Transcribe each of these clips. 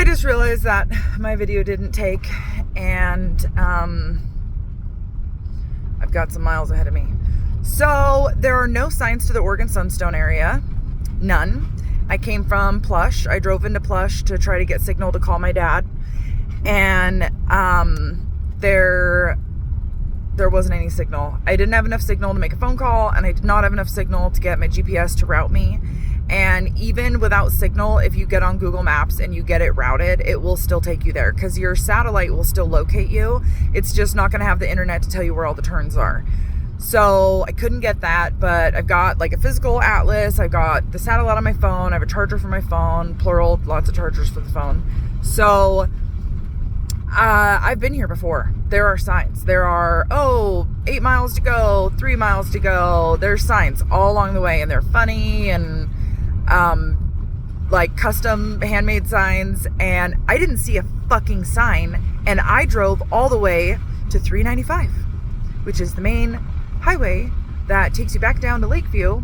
I just realized that my video didn't take, and I've got some miles ahead of me. So there are no signs to the Oregon Sunstone area. None. I came from Plush. I drove into Plush to try to get signal to call my dad. And there wasn't any signal. I didn't have enough signal to make a phone call, and I did not have enough signal to get my GPS to route me. And even without signal, if you get on Google Maps and you get it routed, it will still take you there because your satellite will still locate you. It's just not going to have the internet to tell you where all the turns are. So I couldn't get that, but I've got like a physical atlas. I've got the satellite on my phone. I have a charger for my phone, plural, lots of chargers for the phone. So I've been here before. There are signs. There are, 8 miles to go, 3 miles to go. There's signs all along the way, and they're funny and like custom handmade signs. And I didn't see a fucking sign, and I drove all the way to 395, which is the main highway that takes you back down to Lakeview.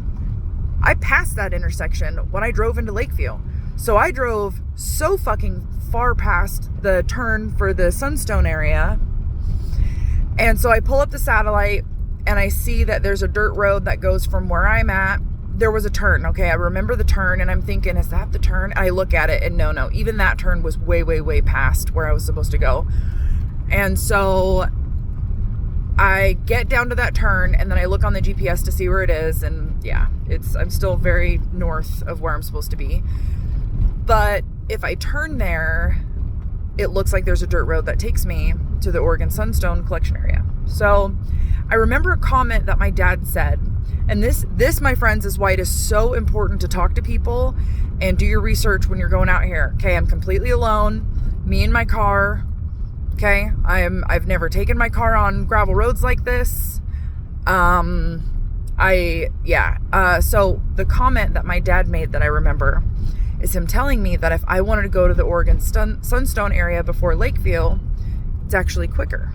I passed that intersection when I drove into Lakeview. So I drove so fucking far past the turn for the Sunstone area. And so I pull up the satellite and I see that there's a dirt road that goes from where I'm at. There was a turn. Okay, I remember the turn, and I'm thinking, is that the turn? I look at it, and no, even that turn was way, way, way past where I was supposed to go. And so I get down to that turn, and then I look on the GPS to see where it is, and yeah, I'm still very north of where I'm supposed to be. But if I turn there, it looks like there's a dirt road that takes me to the Oregon Sunstone collection area. So I remember a comment that my dad said, and this, my friends, is why it is so important to talk to people and do your research when you're going out here. Okay, I'm completely alone, me and my car. Okay, I've never taken my car on gravel roads like this. So the comment that my dad made that I remember is him telling me that if I wanted to go to the Oregon Sunstone area before Lakeview, it's actually quicker.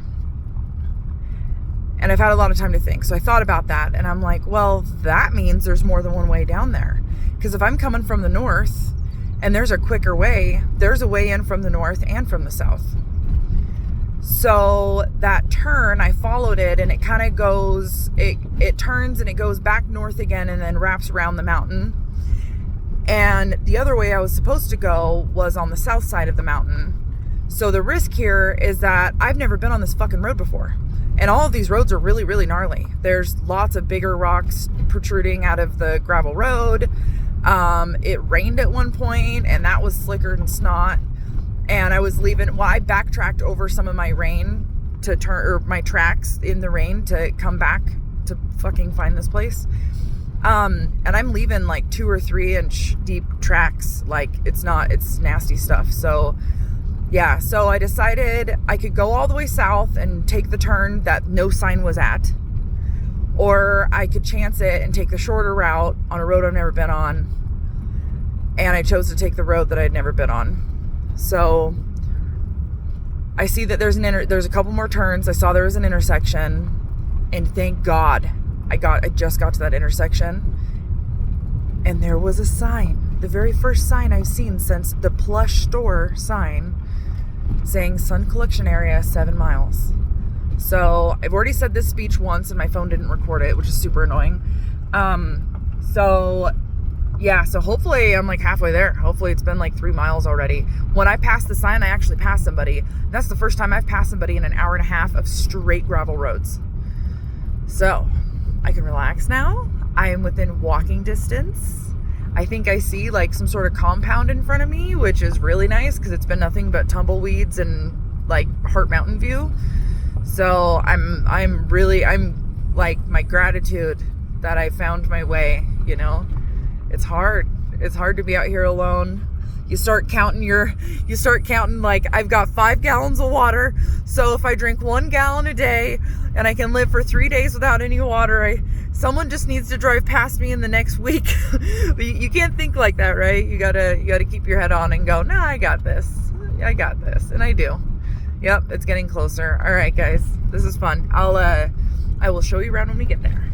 And I've had a lot of time to think. So I thought about that, and I'm like, well, that means there's more than one way down there. Because if I'm coming from the north and there's a quicker way, there's a way in from the north and from the south. So that turn, I followed it, and it kind of goes, it turns and it goes back north again and then wraps around the mountain. And the other way I was supposed to go was on the south side of the mountain. So the risk here is that I've never been on this fucking road before. And all of these roads are really, really gnarly. There's lots of bigger rocks protruding out of the gravel road. It rained at one point, and that was slicker than snot. And I was leaving, I backtracked over some of my rain to turn, or my tracks in the rain to come back to fucking find this place. And I'm leaving like 2 or 3 inch deep tracks. Like it's nasty stuff. So yeah, so I decided I could go all the way south and take the turn that no sign was at, or I could chance it and take the shorter route on a road I've never been on. And I chose to take the road that I'd never been on. So I see that there's a couple more turns. I saw there was an intersection, and thank God I just got to that intersection, and there was a sign, the very first sign I've seen since the Plush store sign, saying Sun Collection Area 7 miles. So I've already said this speech once and my phone didn't record it, which is super annoying. So hopefully I'm like halfway there. Hopefully it's been like 3 miles already. When I passed the sign, I actually passed somebody. That's the first time I've passed somebody in an hour and a half of straight gravel roads. So I can relax now. I am within walking distance. I think I see like some sort of compound in front of me, which is really nice because it's been nothing but tumbleweeds and like Heart Mountain view. So I'm like, my gratitude that I found my way, you know. It's hard to be out here alone. You start counting like, I've got 5 gallons of water. So if I drink 1 gallon a day and I can live for 3 days without any water, someone just needs to drive past me in the next week. You can't think like that, right? You gotta keep your head on and go, nah, I got this. And I do. Yep, it's getting closer. All right, guys, this is fun. I will show you around when we get there.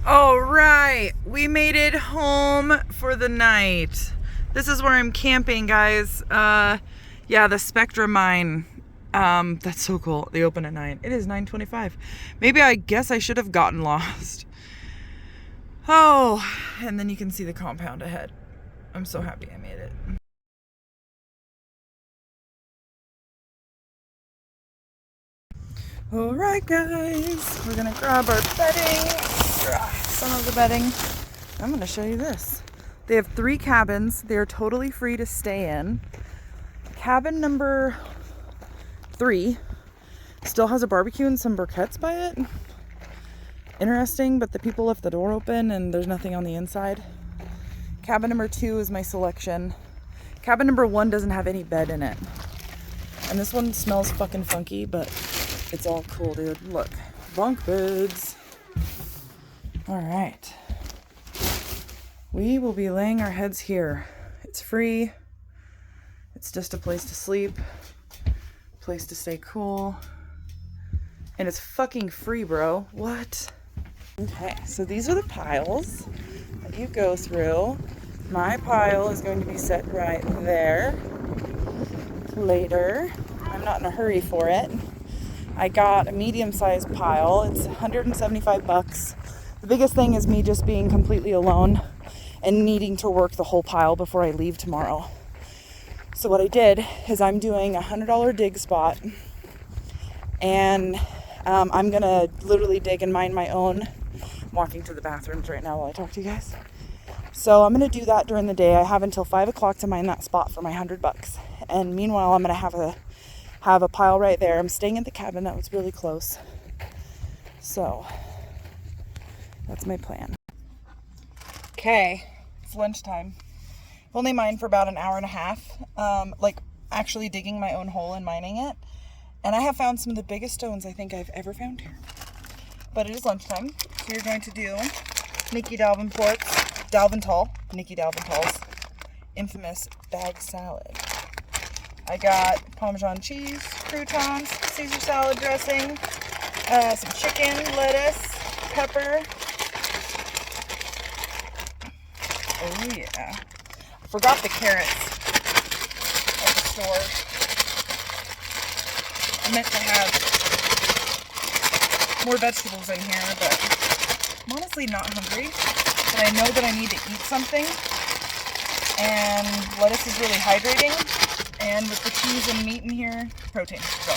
All right. right, we made it home for the night. This is where I'm camping, guys. Yeah, the Spectra mine. That's so cool. They open at 9. It is 9:25. Maybe I guess I should have gotten lost. Oh, and then you can see the compound ahead. I'm so happy I made it. All right, guys, we're gonna grab our bedding. Some of the bedding. I'm gonna show you this. They have 3 cabins. They are totally free to stay in. Cabin number 3 still has a barbecue and some briquettes by it. Interesting, but the people left the door open and there's nothing on the inside. Cabin number 2 is my selection. Cabin number 1 doesn't have any bed in it. And this one smells fucking funky, but it's all cool, dude. Look, bunk beds. All right. We will be laying our heads here. It's free. It's just a place to sleep, place to stay cool. And it's fucking free, bro. What? Okay, so these are the piles that you go through. My pile is going to be set right there. Later. I'm not in a hurry for it. I got a medium-sized pile. It's $175. The biggest thing is me just being completely alone and needing to work the whole pile before I leave tomorrow. So what I did is I'm doing a $100 dig spot, and I'm gonna literally dig and mine my own. I'm walking to the bathrooms right now while I talk to you guys. So I'm gonna do that during the day. I have until 5 o'clock to mine that spot for my $100. And meanwhile, I'm gonna have a pile right there. I'm staying at the cabin that was really close. So that's my plan. Okay, it's lunchtime. I've only mined for about an hour and a half, like actually digging my own hole and mining it. And I have found some of the biggest stones I think I've ever found here. But it is lunchtime, so we're going to do Nikki Dalvental's infamous bag salad. I got Parmesan cheese, croutons, Caesar salad dressing, some chicken, lettuce, pepper. Oh yeah. I forgot the carrots at the store. I meant to have more vegetables in here, but I'm honestly not hungry. But I know that I need to eat something. And lettuce is really hydrating. And with the cheese and meat in here, protein. So.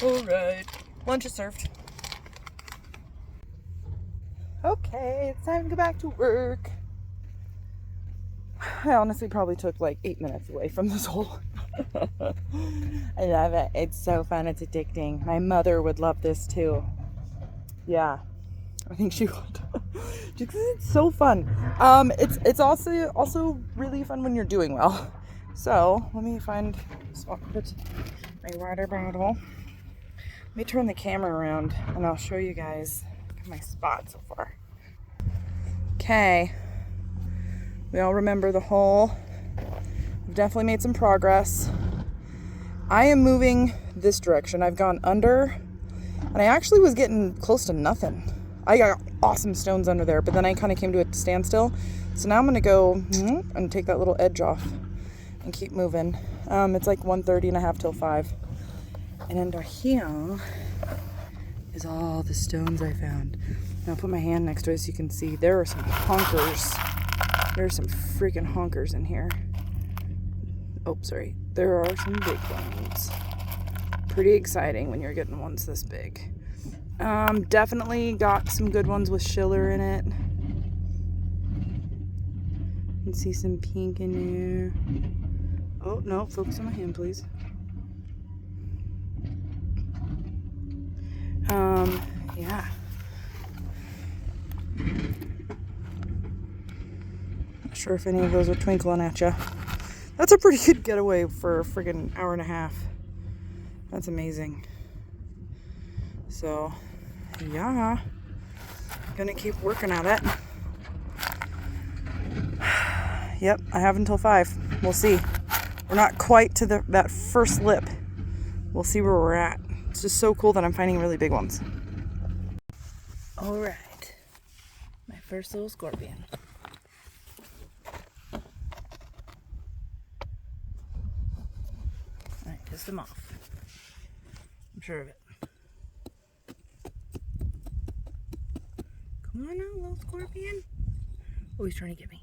Alright. Lunch is served. Okay, it's time to go back to work. I honestly probably took like 8 minutes away from this hole. I love it. It's so fun. It's addicting. My mother would love this too. Yeah, I think she would. Just 'cause it's so fun. It's also really fun when you're doing well. So let me find a spot to put my water bottle. Let me turn the camera around and I'll show you guys my spot so far. Okay, we all remember the hole. I've definitely made some progress. I am moving this direction. I've gone under, and I actually was getting close to nothing. I got awesome stones under there, but then I kind of came to a standstill. So now I'm gonna go and take that little edge off and keep moving. It's like 1:30 and a half till 5. And under here is all the stones I found. Now I'll put my hand next to it so you can see there are some honkers. There are some freaking honkers in here. Oh, sorry. There are some big ones. Pretty exciting when you're getting ones this big. Definitely got some good ones with schiller in it. You can see some pink in there. Oh, no. Focus on my hand, please. Yeah. Not sure if any of those are twinkling at you. That's a pretty good getaway for a friggin' hour and a half. That's amazing. So, yeah. Gonna keep working at it. Yep, I have until 5. We'll see. We're not quite to that first lip. We'll see where we're at. It's just so cool that I'm finding really big ones. All right, my first little scorpion. All right, pissed him off. I'm sure of it. Come on out, little scorpion. Oh, he's trying to get me.